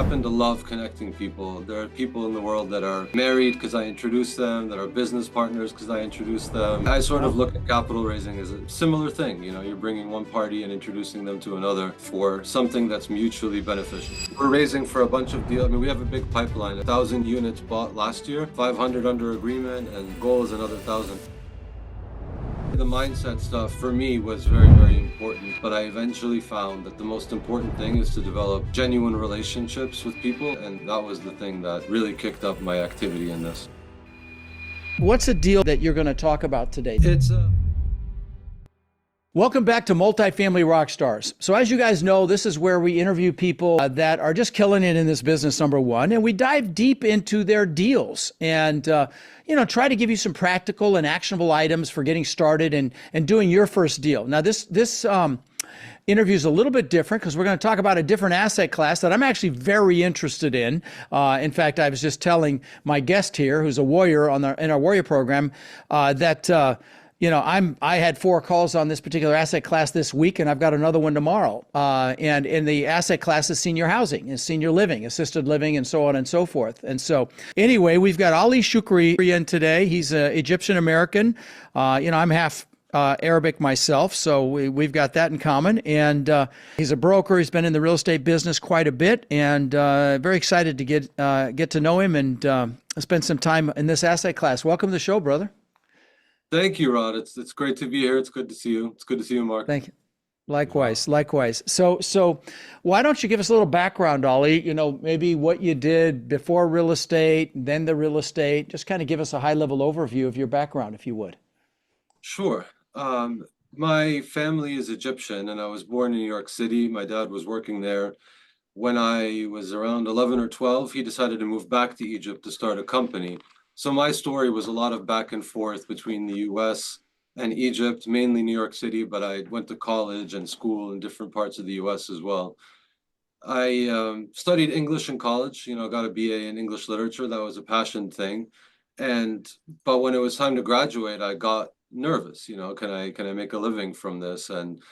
happen to love connecting people. There are people in the world that are married because I introduced them, that are business partners because I introduced them. I sort of look at capital raising as a similar thing. You know, you're bringing one party and introducing them to another for something that's mutually beneficial. We're raising for a bunch of deals. I mean, we have a big pipeline, 1,000 units bought last year, 500 under agreement, and goal is another 1,000. The mindset stuff for me was very, very important, but I eventually found that the most important thing is to develop genuine relationships with people, and that was the thing that really kicked up my activity in this. What's a deal that you're going to talk about today? Welcome back to Multifamily Rockstars. So as you guys know, this is where we interview people that are just killing it in this business, number one, and we dive deep into their deals and, try to give you some practical and actionable items for getting started and doing your first deal. Now, this interview is a little bit different because we're going to talk about a different asset class that I'm actually very interested in. In fact, I was just telling my guest here, who's a warrior in our warrior program, that I had 4 calls on this particular asset class this week, and I've got another one tomorrow. And in the asset class is senior housing, is senior living, assisted living, and so on and so forth. And so anyway, we've got Ali Shukri in today. He's an Egyptian American. I'm half Arabic myself, so we've got that in common. And he's a broker. He's been in the real estate business quite a bit, and very excited to get to know him and spend some time in this asset class. Welcome to the show, brother. Thank you, Rod. It's great to be here. It's good to see you. It's good to see you, Mark. Thank you. Likewise. So why don't you give us a little background, Ali? Maybe what you did before real estate, then the real estate. Just kind of give us a high-level overview of your background, if you would. Sure. My family is Egyptian, and I was born in New York City. My dad was working there. When I was around 11 or 12, he decided to move back to Egypt to start a company. So my story was a lot of back and forth between the US and Egypt, mainly New York City, but I went to college and school in different parts of the US as well. I studied English in college, got a BA in English literature. That was a passion thing. But when it was time to graduate, I got nervous, can I make a living from this? And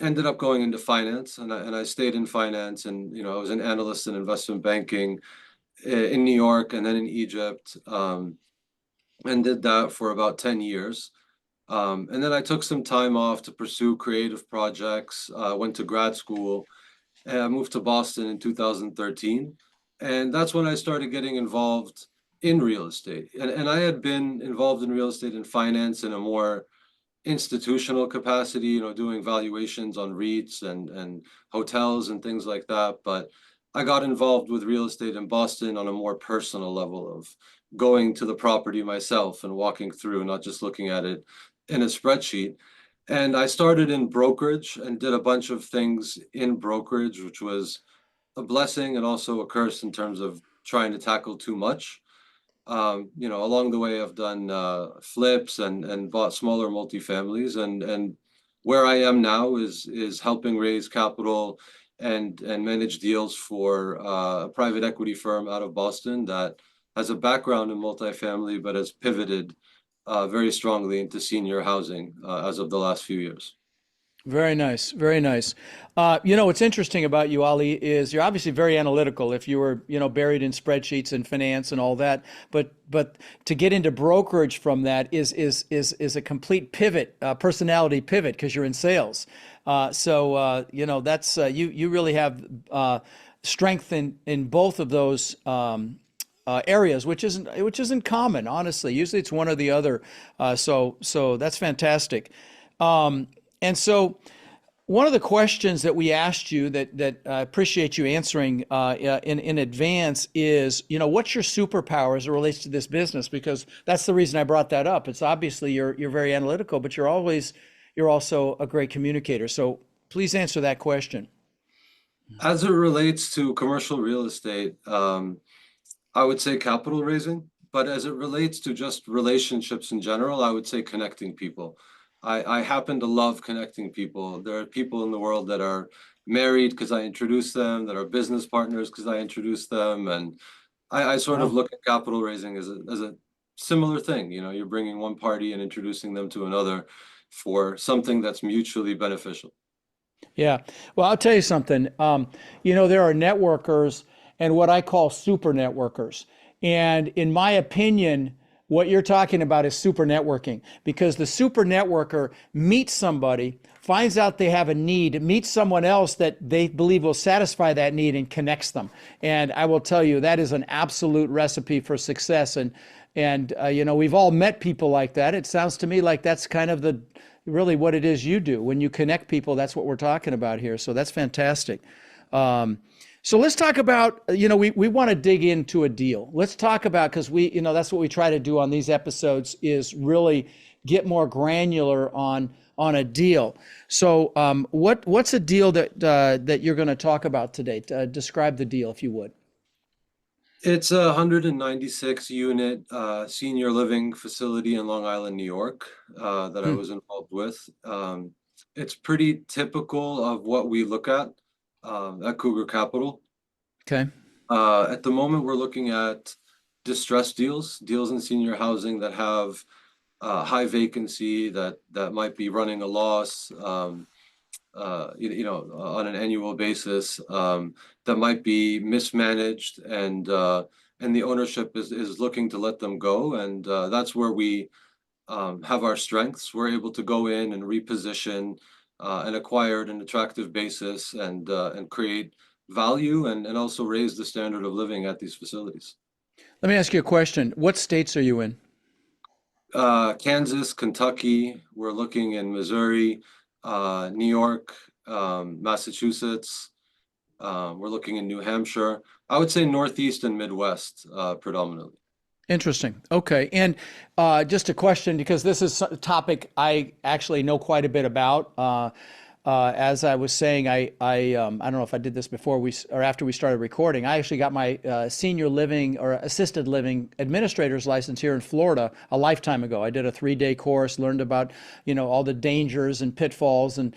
ended up going into finance, and I stayed in finance, and I was an analyst in investment banking in New York and then in Egypt, and did that for about 10 years. And then I took some time off to pursue creative projects, went to grad school, and I moved to Boston in 2013. And that's when I started getting involved in real estate. And I had been involved in real estate and finance in a more institutional capacity, doing valuations on REITs and hotels and things like that. But I got involved with real estate in Boston on a more personal level of going to the property myself and walking through, not just looking at it in a spreadsheet. And I started in brokerage and did a bunch of things in brokerage, which was a blessing and also a curse in terms of trying to tackle too much. Along the way, I've done flips and bought smaller multifamilies, and where I am now is helping raise capital and manage deals for a private equity firm out of Boston that has a background in multifamily, but has pivoted very strongly into senior housing as of the last few years. Very nice. Very nice. What's interesting about you, Ali, is you're obviously very analytical if you were, buried in spreadsheets and finance and all that. But to get into brokerage from that is a complete pivot, personality pivot, because you're in sales. So that's you really have strength in both of those areas, which isn't common, honestly. Usually it's one or the other. So that's fantastic. And so one of the questions that we asked you that I appreciate you answering in advance is, what's your superpower as it relates to this business? Because that's the reason I brought that up. It's obviously you're very analytical, but you're also a great communicator. So please answer that question. As it relates to commercial real estate, I would say capital raising, but as it relates to just relationships in general, I would say connecting people. I happen to love connecting people. There are people in the world that are married because I introduced them, that are business partners because I introduced them. And I sort of look at capital raising as a similar thing. You're bringing one party and introducing them to another for something that's mutually beneficial. Yeah. Well, I'll tell you something. There are networkers and what I call super networkers. And in my opinion, what you're talking about is super networking because the super networker meets somebody, finds out they have a need, meets someone else that they believe will satisfy that need and connects them. And I will tell you that is an absolute recipe for success. And we've all met people like that. It sounds to me like that's kind of the really what it is you do. When you connect people, that's what we're talking about here. So that's fantastic. So let's talk about, we want to dig into a deal. Let's talk about, because that's what we try to do on these episodes is really get more granular on a deal. So what's a deal that you're going to talk about today? Describe the deal, if you would. It's a 196 unit senior living facility in Long Island, New York, that I Hmm. was involved with. It's pretty typical of what we look at Cougar Capital. Okay. At the moment, we're looking at distressed deals in senior housing that have high vacancy, that might be running a loss, on an annual basis, that might be mismanaged, and the ownership is looking to let them go, and that's where we have our strengths. We're able to go in and reposition and acquire at an attractive basis, and create value, and also raise the standard of living at these facilities. Let me ask you a question. What states are you in? Kansas, Kentucky, we're looking in Missouri, New York, Massachusetts, we're looking in New Hampshire. I would say Northeast and Midwest, predominantly. Interesting. Okay. And just a question, because this is a topic I actually know quite a bit about. As I was saying, I don't know if I did this before or after we started recording. I actually got my senior living or assisted living administrator's license here in Florida a lifetime ago. I did a 3-day course, learned about all the dangers and pitfalls and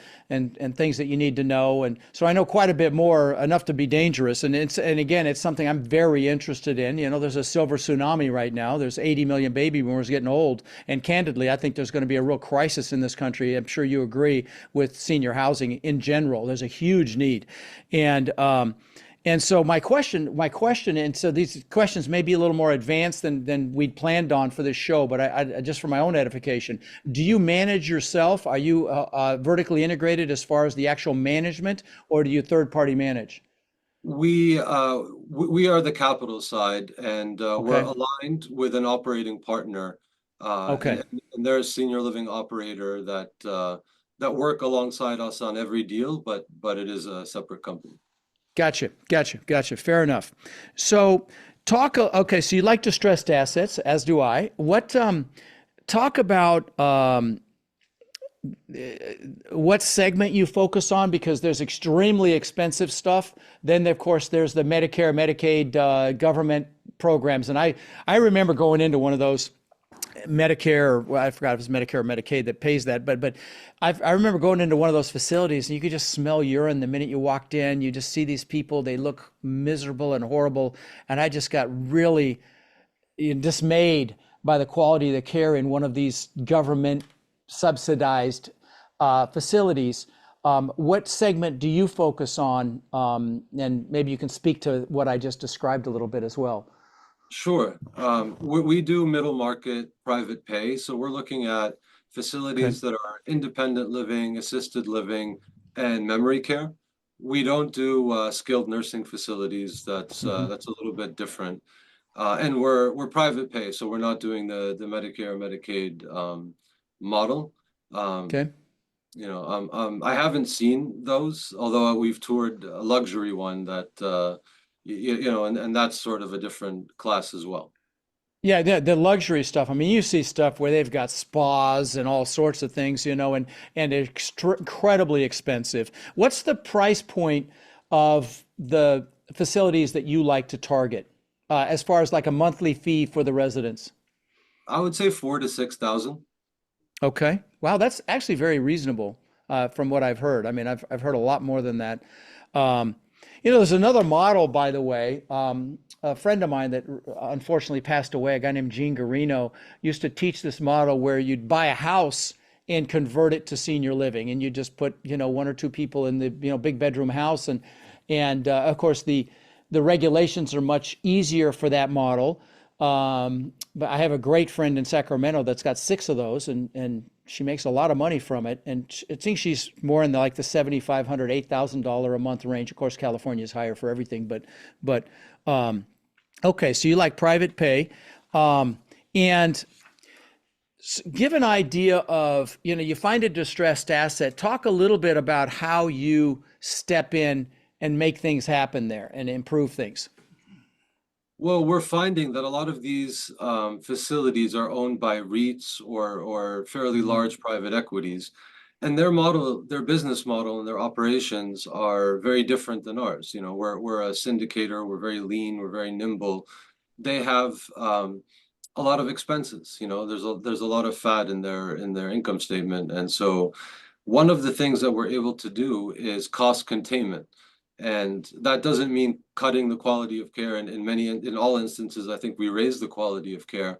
things that you need to know, and so I know quite a bit more, enough to be dangerous. And again, it's something I'm very interested in. There's a silver tsunami right now. There's 80 million baby boomers getting old, and candidly, I think there's going to be a real crisis in this country. I'm sure you agree with senior housing in general. There's a huge need, and so my question, and so these questions may be a little more advanced than we'd planned on for this show, but I just for my own edification, do you manage yourself? Are you vertically integrated as far as the actual management, or do you third party manage? We are the capital side, and we're Okay. aligned with an operating partner, Okay. and they're a senior living operator that work alongside us on every deal, but it is a separate company. Gotcha. Fair enough. So okay, so you like distressed assets, as do I. Talk about what segment you focus on, because there's extremely expensive stuff. Then, of course, there's the Medicare, Medicaid, government programs. And I remember going into one of those Medicare, well, I forgot if it was Medicare or Medicaid that pays that, but I remember going into one of those facilities and you could just smell urine the minute you walked in. You just see these people, they look miserable and horrible. And I just got really dismayed by the quality of the care in one of these government subsidized facilities. What segment do you focus on? And maybe you can speak to what I just described a little bit as well. Sure. We do middle market private pay. So we're looking at Okay. facilities that are independent living, assisted living, and memory care. We don't do skilled nursing facilities. Hmm. That's a little bit different. And we're private pay, so we're not doing the Medicare or Medicaid model. Um, Okay. I haven't seen those, although we've toured a luxury one that and that's sort of a different class as well. Yeah, the luxury stuff. I mean, you see stuff where they've got spas and all sorts of things, and incredibly expensive. What's the price point of the facilities that you like to target, as far as like a monthly fee for the residents? I would say 4 to 6 thousand. Okay. Wow, that's actually very reasonable, from what I've heard. I mean, I've heard a lot more than that. Um, there's another model, by the way. A friend of mine that unfortunately passed away, a guy named Gene Garino, used to teach this model where you'd buy a house and convert it to senior living. And you just put, one or two people in the, big bedroom house. And of course, the regulations are much easier for that model. But I have a great friend in Sacramento that's got 6 of those, and she makes a lot of money from it. And I think she's more in the $7,500, $8,000 a month range. Of course, California is higher for everything, but okay. So you like private pay, and give an idea of, you find a distressed asset. Talk a little bit about how you step in and make things happen there and improve things. Well, we're finding that a lot of these facilities are owned by REITs or fairly large private equities, and their business model and their operations are very different than ours. We're a syndicator, we're very lean, we're very nimble. They have a lot of expenses. There's a lot of fat in their income statement, and so one of the things that we're able to do is cost containment. And that doesn't mean cutting the quality of care. And in all instances, I think we raise the quality of care.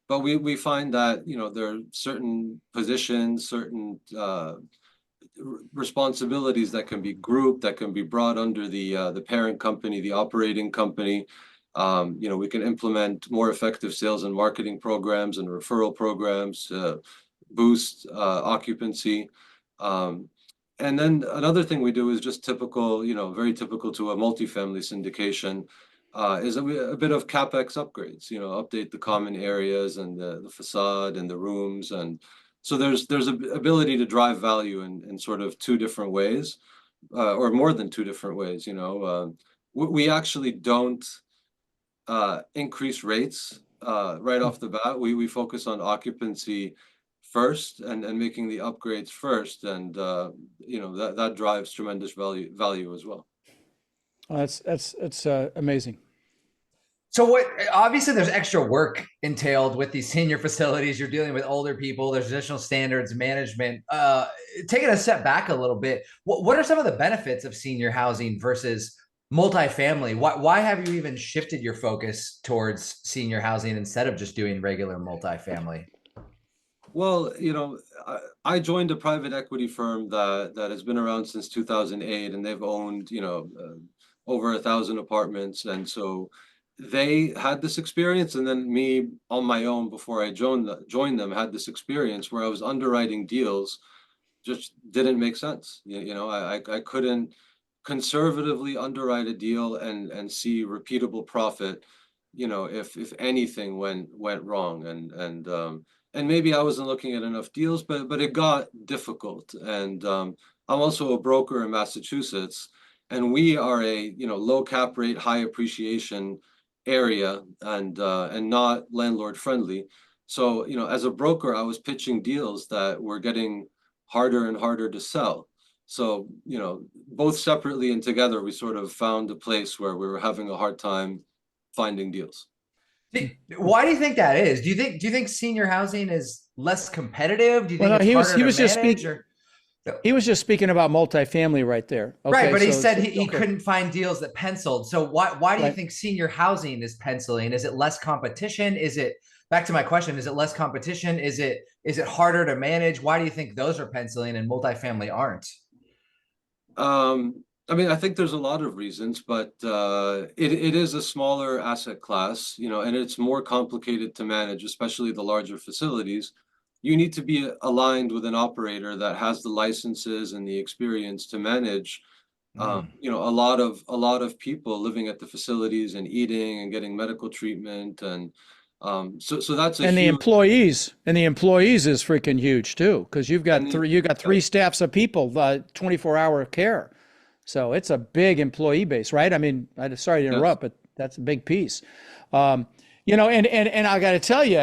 But we find that, there are certain positions, certain responsibilities that can be grouped, that can be brought under the parent company, the operating company. We can implement more effective sales and marketing programs and referral programs to boost occupancy. And then another thing we do is just typical, very typical to a multifamily syndication, is a bit of CapEx upgrades, update the common areas and the facade and the rooms. And so there's an ability to drive value in sort of 2 different ways, or more than 2 different ways. We actually don't increase rates right off the bat. We focus on occupancy first and making the upgrades first, and that drives tremendous value as well. That's amazing. So obviously there's extra work entailed with these senior facilities. You're dealing with older people. There's additional standards, management. Taking a step back a little bit, what are some of the benefits of senior housing versus multifamily? Why have you even shifted your focus towards senior housing instead of just doing regular multifamily? Well, I joined a private equity firm that has been around since 2008, and they've owned, over 1,000 apartments. And so they had this experience, and then me on my own before I joined them had this experience where I was underwriting deals, just didn't make sense. I couldn't conservatively underwrite a deal and see repeatable profit, if anything went wrong. And maybe I wasn't looking at enough deals, but it got difficult. And I'm also a broker in Massachusetts, and we are a low cap rate, high appreciation area, and not landlord friendly. So as a broker, I was pitching deals that were getting harder and harder to sell. So both separately and together, we sort of found a place where we were having a hard time finding deals. Why do you think that is? Do you think senior housing is less competitive? Do you think he it's was just speaking. He was just speaking about multifamily right there. Okay, right, but he said he couldn't find deals that penciled. So why do you think senior housing is penciling? Is it less competition? Is it, back to my question, is it less competition? Is it harder to manage? Why do you think those are penciling and multifamily aren't? I think there's a lot of reasons, but it is a smaller asset class, and it's more complicated to manage, especially the larger facilities. You need to be aligned with an operator that has the licenses and the experience to manage, a lot of people living at the facilities and eating and getting medical treatment, and so that's the employees is freaking huge too, because you've got three staffs of people, 24-hour care. So it's a big employee base, right? I'm sorry to interrupt, but that's a big piece. And I got to tell you,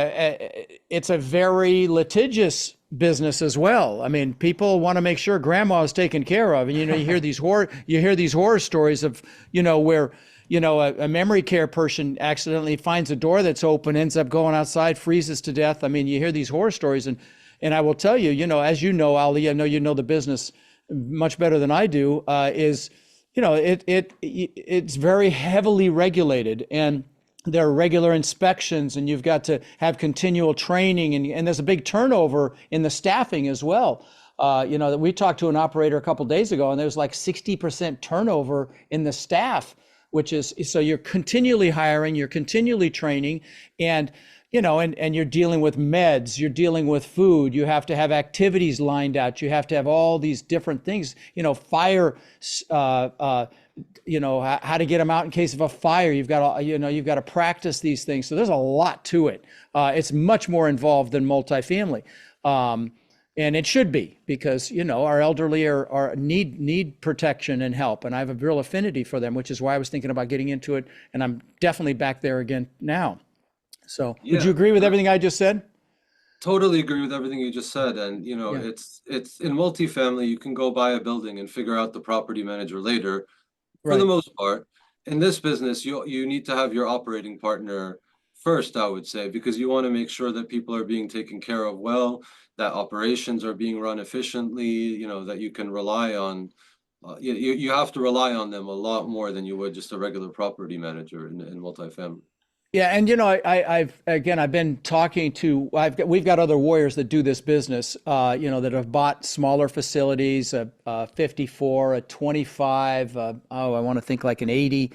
it's a very litigious business as well. People want to make sure grandma is taken care of, and you hear these horror stories of where a memory care person accidentally finds a door that's open, ends up going outside, freezes to death. You hear these horror stories, and I will tell you, as you know, Ali, I know you know the business much better than I do, it's very heavily regulated. And there are regular inspections, and you've got to have continual training, and there's a big turnover in the staffing as well. We talked to an operator a couple of days ago, and there was like 60% turnover in the staff, which is, so you're continually hiring, you're continually training, and and you're dealing with meds, you're dealing with food, you have to have activities lined out, you have to have all these different things, fire, how to get them out in case of a fire. You've got to practice these things. So there's a lot to it. It's much more involved than multifamily. And it should be, because our elderly need protection and help, and I have a real affinity for them, which is why I was thinking about getting into it, and I'm definitely back there again now. So would you agree with everything I just said? Totally agree with everything you just said. And it's in multifamily, you can go buy a building and figure out the property manager later, for the most part. In this business, you need to have your operating partner first, I would say, because you want to make sure that people are being taken care of well, that operations are being run efficiently, that you can rely on. You have to rely on them a lot more than you would just a regular property manager in multifamily. Yeah, and I've been talking to, we've got other warriors that do this business, that have bought smaller facilities, a 54, a 25, I want to think like an 80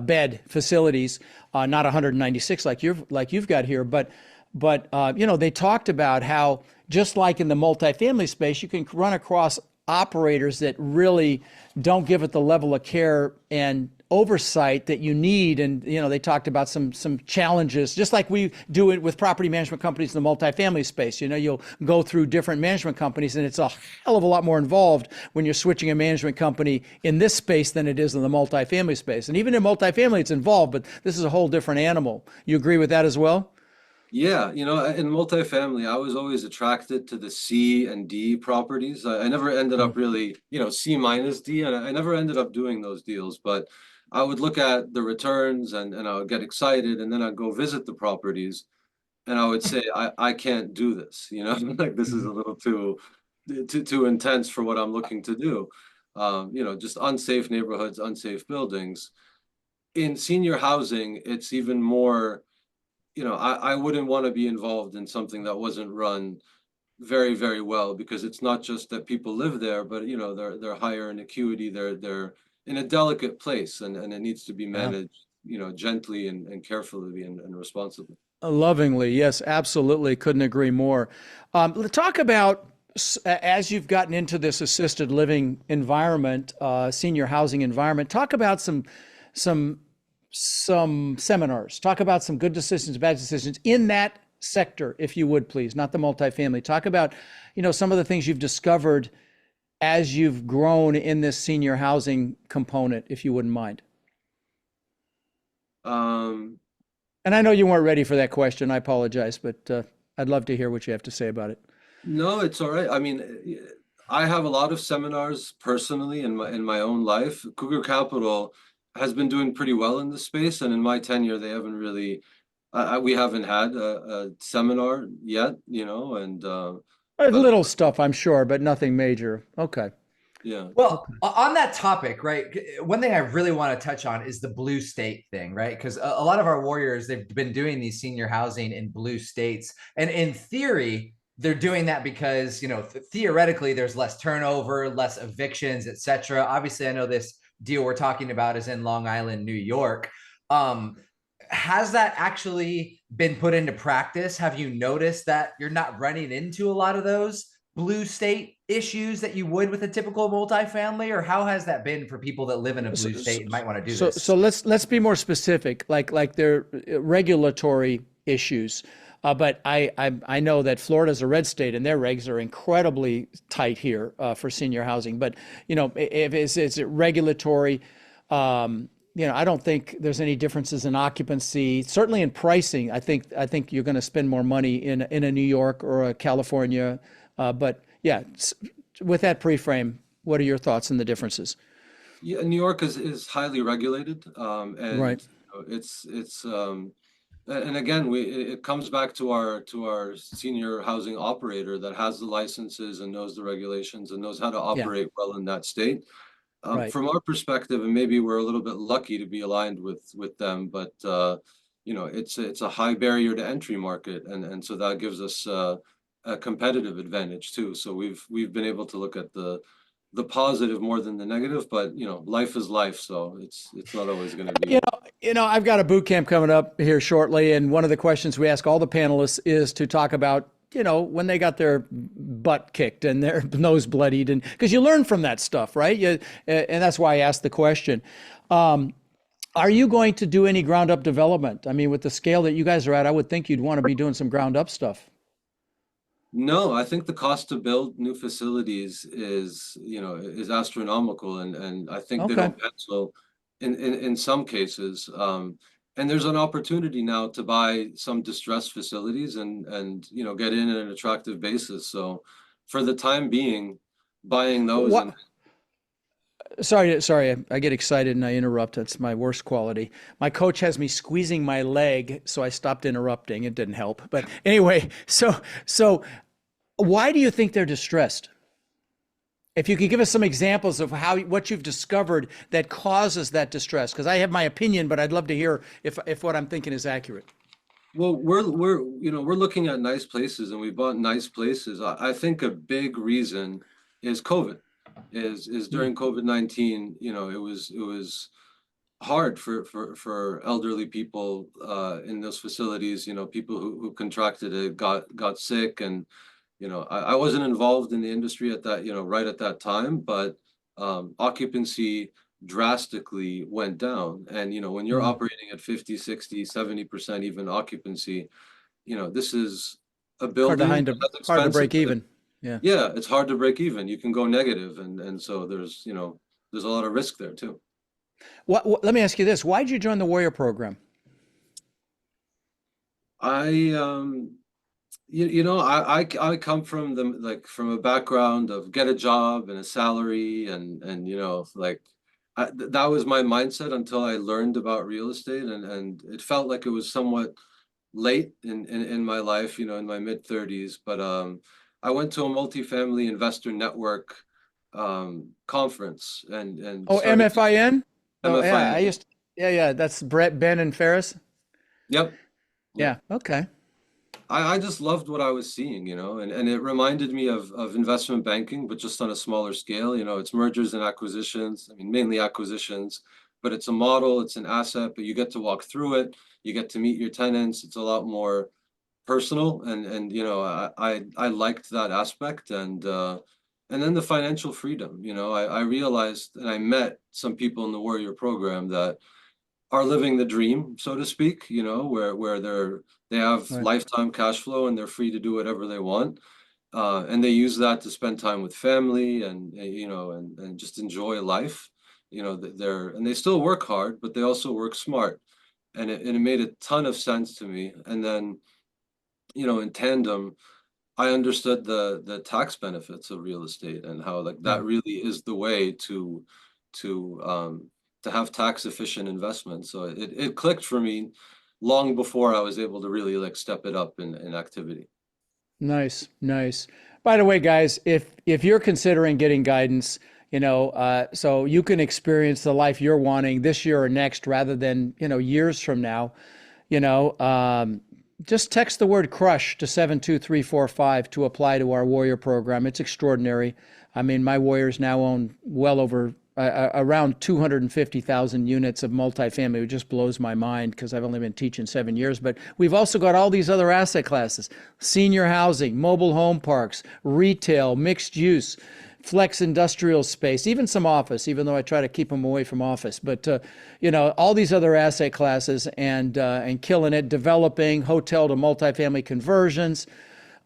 bed facilities, not 196 like you've got here, but they talked about how, just like in the multifamily space, you can run across operators that really don't give it the level of care and oversight that you need. And they talked about some challenges, just like we do it with property management companies in the multifamily space. You'll go through different management companies, and it's a hell of a lot more involved when you're switching a management company in this space than it is in the multifamily space. And even in multifamily, it's involved, but this is a whole different animal. You agree with that as well? Yeah, in multifamily, I was always attracted to the C and D properties. I never ended up really, C minus D, and I never ended up doing those deals. But I would look at the returns, and I would get excited, and then I'd go visit the properties, and I would say, I can't do this, like this is a little too intense for what I'm looking to do. Just unsafe neighborhoods, unsafe buildings. In senior housing, it's even more. I wouldn't want to be involved in something that wasn't run very, very well, because it's not just that people live there, but they're higher in acuity, they're in a delicate place, and it needs to be managed, gently and carefully and responsibly. Lovingly, yes, absolutely. Couldn't agree more. Let's talk about, as you've gotten into this assisted living environment, senior housing environment, talk about some seminars. Talk about some good decisions, bad decisions in that sector, if you would, please, not the multifamily. Talk about, some of the things you've discovered as you've grown in this senior housing component, if you wouldn't mind. And I know you weren't ready for that question. I apologize, but I'd love to hear what you have to say about it. No, it's all right. I mean, I have a lot of seminars personally in my own life. Cougar Capital has been doing pretty well in this space, and in my tenure, they haven't really. We haven't had a seminar yet, and little stuff, I'm sure, but nothing major. Okay. Yeah. Well, on that topic, right? One thing I really want to touch on is the blue state thing, right? Because a lot of our warriors, they've been doing these senior housing in blue states, and in theory, they're doing that because theoretically there's less turnover, less evictions, etc. Obviously, I know this deal we're talking about is in Long Island, New York. Has that actually been put into practice? Have you noticed that you're not running into a lot of those blue state issues that you would with a typical multifamily, or how has that been for people that live in a blue state and might want to do this? So let's be more specific, like their regulatory issues. But I know that Florida's a red state, and their regs are incredibly tight here for senior housing. But if it's regulatory, I don't think there's any differences in occupancy. Certainly in pricing, I think you're going to spend more money in a New York or a California. But yeah, with that pre-frame, what are your thoughts on the differences? Yeah, New York is highly regulated, and Right. it's and again, it comes back to our senior housing operator that has the licenses and knows the regulations and knows how to operate well in that state. Right. From our perspective, and maybe we're a little bit lucky to be aligned with them, but it's a high barrier to entry market, and so that gives us a competitive advantage too. So we've been able to look at the positive more than the negative, but life is life, so it's not always going to be. I've got a boot camp coming up here shortly, and one of the questions we ask all the panelists is to talk about, when they got their butt kicked and their nose bloodied, and because you learn from that stuff, right? And that's why I asked the question. Are you going to do any ground up development? I mean, with the scale that you guys are at, I would think you'd want to be doing some ground up stuff. No, I think the cost to build new facilities is astronomical, and I think they Okay. don't pencil in some cases. And there's an opportunity now to buy some distressed facilities and get in at an attractive basis. So for the time being, buying those What? and Sorry, I get excited and I interrupt. That's my worst quality. My coach has me squeezing my leg, so I stopped interrupting. It didn't help. But anyway, so why do you think they're distressed? If you could give us some examples of what you've discovered that causes that distress, because I have my opinion, but I'd love to hear if what I'm thinking is accurate. well, we're looking at nice places and we bought nice places. I think a big reason is COVID. Is Mm. during COVID-19, it was hard for elderly people in those facilities. People who contracted it got sick, and I wasn't involved in the industry at that right at that time, but occupancy drastically went down. And when you're Mm. operating at 50, 60, 70% even occupancy, this is a Hard to building find, that's hard to expensive. break even. Yeah. Yeah, it's hard to break even. You can go negative, and so there's a lot of risk there too. Let me ask you this: why did you join the Warrior Program? I I come from from a background of get a job and a salary, and that was my mindset until I learned about real estate, and it felt like it was somewhat late in my life, in my mid 30s. But I went to a multifamily investor network conference and Oh, started to MFIN. Oh, yeah. MFI. Yeah. That's Brett, Ben, and Ferris. Yep. Yep. Yeah. Okay. I just loved what I was seeing, and it reminded me of investment banking, but just on a smaller scale. It's mergers and acquisitions. I mean, mainly acquisitions, but it's a model, it's an asset, but you get to walk through it. You get to meet your tenants. It's a lot more personal, and I liked that aspect, and then the financial freedom. I realized, and I met some people in the Warrior program that are living the dream, so to speak, where they have Right. lifetime cash flow and they're free to do whatever they want. And they use that to spend time with family and just enjoy life. And they still work hard, but they also work smart. And it made a ton of sense to me. And then, in tandem, I understood the tax benefits of real estate and how like Yeah. that really is the way to have tax efficient investments. So it clicked for me long before I was able to really like step it up in activity. Nice. Nice. By the way, guys, if you're considering getting guidance, so you can experience the life you're wanting this year or next, rather than years from now, you know, um, just text the word crush to 72345 to apply to our Warrior program. It's extraordinary. I mean, my Warriors now own well over around 250,000 units of multifamily. It just blows my mind because I've only been teaching 7 years. But we've also got all these other asset classes: senior housing, mobile home parks, retail, mixed use, flex industrial space, even some office, even though I try to keep them away from office. But all these other asset classes, and killing it, developing hotel to multifamily conversions.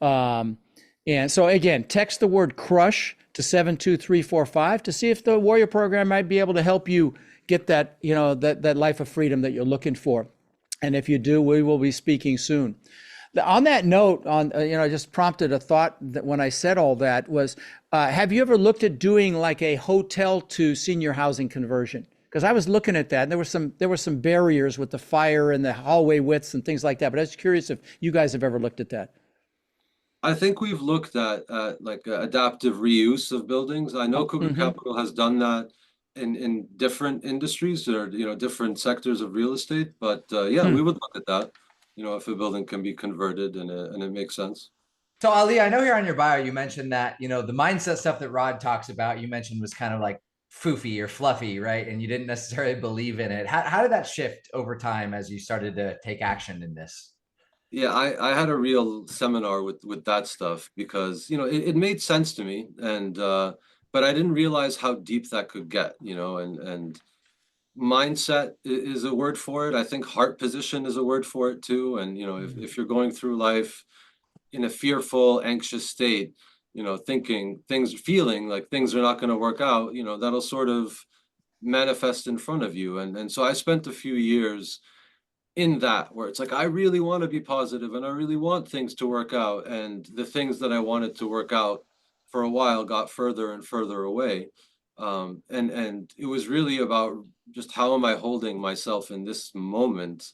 Um, and so again, text the word crush to 72345 to see if the Warrior program might be able to help you get that, that life of freedom that you're looking for. And if you do, we will be speaking soon. On that note, I just prompted a thought that when I said all that was, have you ever looked at doing like a hotel to senior housing conversion? Because I was looking at that, and there were some barriers with the fire and the hallway widths and things like that. But I was curious if you guys have ever looked at that. I think we've looked at like adaptive reuse of buildings. I know Cougar Hmm. Capital has done that. in different industries or, different sectors of real estate. But yeah, we would look at that, if a building can be converted and it makes sense. So Ali, I know here on your bio you mentioned that the mindset stuff that Rod talks about, you mentioned was kind of like foofy or fluffy, right? And you didn't necessarily believe in it. How did that shift over time as you started to take action in this? Yeah, I had a real seminar with that stuff because, it made sense to me, and but I didn't realize how deep that could get, and mindset is a word for it. I think heart position is a word for it too. And, if you're going through life in a fearful, anxious state, feeling like things are not going to work out, that'll sort of manifest in front of you. And so I spent a few years in that where it's like I really want to be positive and I really want things to work out, and the things that I wanted to work out for a while got further and further away. And it was really about just how am I holding myself in this moment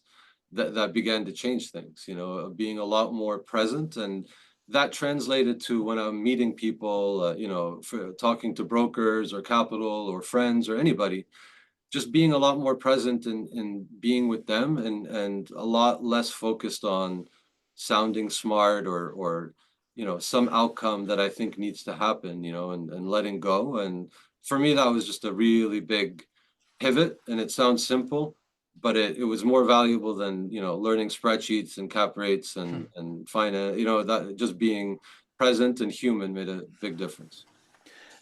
that began to change things, being a lot more present. And that translated to when I'm meeting people, for talking to brokers or capital or friends or anybody, just being a lot more present in being with them, and a lot less focused on sounding smart or some outcome that I think needs to happen, and letting go. And for me, that was just a really big pivot, and it sounds simple, but it was more valuable than, learning spreadsheets and cap rates and finance, that just being present and human made a big difference.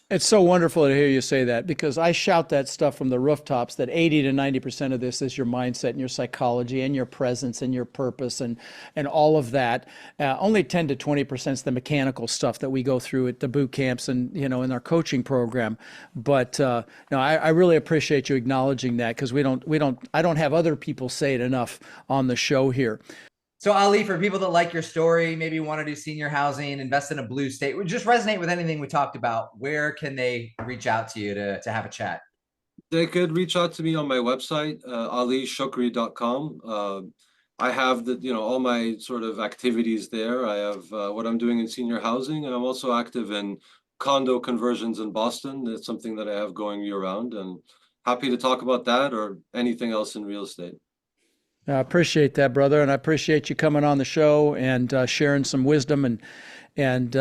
It's so wonderful to hear you say that, because I shout that stuff from the rooftops that 80 to 90% of this is your mindset and your psychology and your presence and your purpose and all of that. Only 10 to 20% is the mechanical stuff that we go through at the boot camps and, in our coaching program. But no, I really appreciate you acknowledging that, because I don't have other people say it enough on the show here. So Ali, for people that like your story, maybe want to do senior housing, invest in a blue state, would just resonate with anything we talked about, where can they reach out to you to have a chat? They could reach out to me on my website, alishukri.com. I have all my sort of activities there. I have what I'm doing in senior housing, and I'm also active in condo conversions in Boston. It's something that I have going year round, and happy to talk about that or anything else in real estate. I appreciate that, brother, and I appreciate you coming on the show and sharing some wisdom and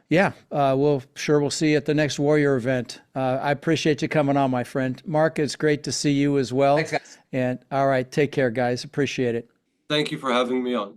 yeah, we'll see you at the next Warrior event. I appreciate you coming on, my friend. Mark, it's great to see you as well. Thanks, guys. And all right, take care, guys. Appreciate it. Thank you for having me on.